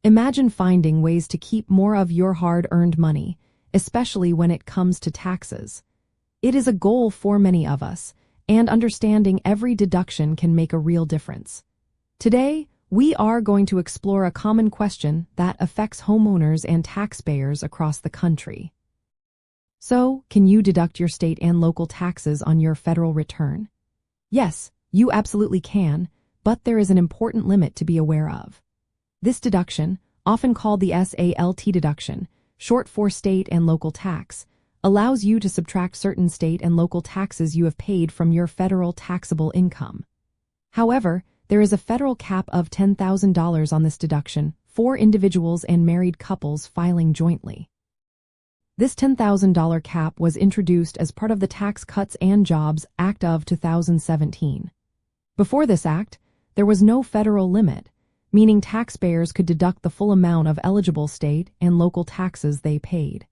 Imagine finding ways to keep more of your hard-earned money, especially when it comes to taxes. It is a goal for many of us, and understanding every deduction can make a real difference. Today, we are going to explore a common question that affects homeowners and taxpayers across the country. So, can you deduct your state and local taxes on your federal return? Yes, you absolutely can, but there is an important limit to be aware of. This deduction, often called the SALT deduction, short for state and local tax, allows you to subtract certain state and local taxes you have paid from your federal taxable income. However, there is a federal cap of $10,000 on this deduction for individuals and married couples filing jointly. This $10,000 cap was introduced as part of the Tax Cuts and Jobs Act of 2017. Before this act, there was no federal limit, meaning taxpayers could deduct the full amount of eligible state and local taxes they paid.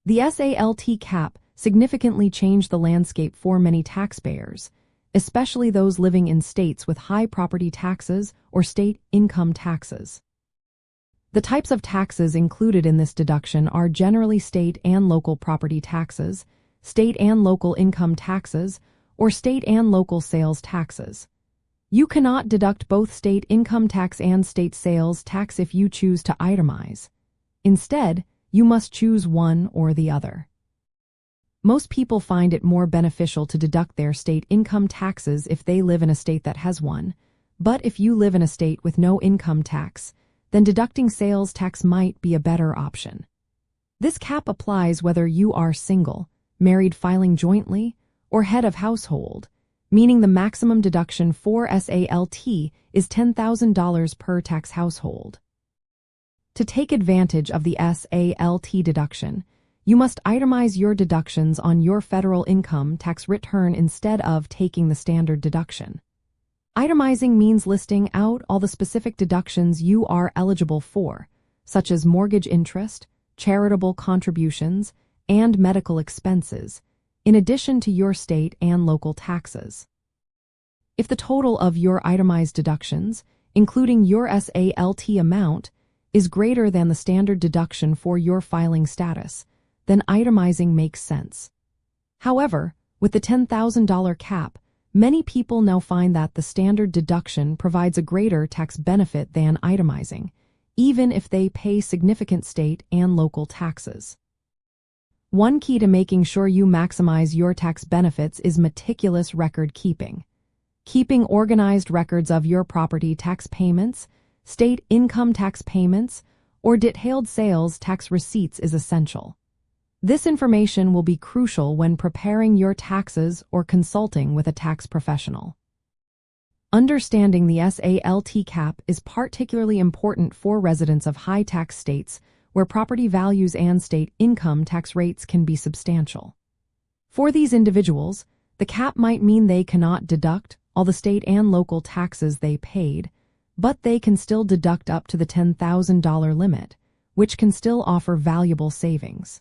The SALT cap significantly changed the landscape for many taxpayers, especially those living in states with high property taxes or state income taxes. The types of taxes included in this deduction are generally state and local property taxes, state and local income taxes, or state and local sales taxes. You cannot deduct both state income tax and state sales tax if you choose to itemize. Instead, you must choose one or the other. Most people find it more beneficial to deduct their state income taxes if they live in a state that has one, but if you live in a state with no income tax, then deducting sales tax might be a better option. This cap applies whether you are single, married filing jointly, or head of household, meaning the maximum deduction for SALT is $10,000 per tax household. To take advantage of the SALT deduction, you must itemize your deductions on your federal income tax return instead of taking the standard deduction. Itemizing means listing out all the specific deductions you are eligible for, such as mortgage interest, charitable contributions, and medical expenses, in addition to your state and local taxes. If the total of your itemized deductions, including your SALT amount, is greater than the standard deduction for your filing status, then itemizing makes sense. However, with the $10,000 cap, many people now find that the standard deduction provides a greater tax benefit than itemizing, even if they pay significant state and local taxes. One key to making sure you maximize your tax benefits is meticulous record keeping. Keeping organized records of your property tax payments, state income tax payments, or detailed sales tax receipts is essential. This information will be crucial when preparing your taxes or consulting with a tax professional. Understanding the SALT cap is particularly important for residents of high-tax states where property values and state income tax rates can be substantial. For these individuals, the cap might mean they cannot deduct all the state and local taxes they paid, but they can still deduct up to the $10,000 limit, which can still offer valuable savings.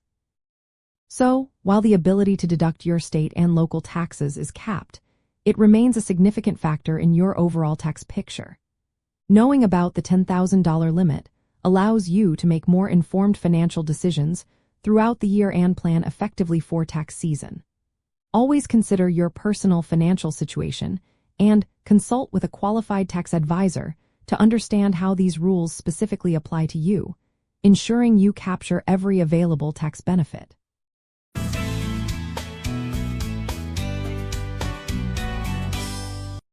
So, while the ability to deduct your state and local taxes is capped, it remains a significant factor in your overall tax picture. Knowing about the $10,000 limit allows you to make more informed financial decisions throughout the year and plan effectively for tax season. Always consider your personal financial situation and consult with a qualified tax advisor to understand how these rules specifically apply to you, ensuring you capture every available tax benefit.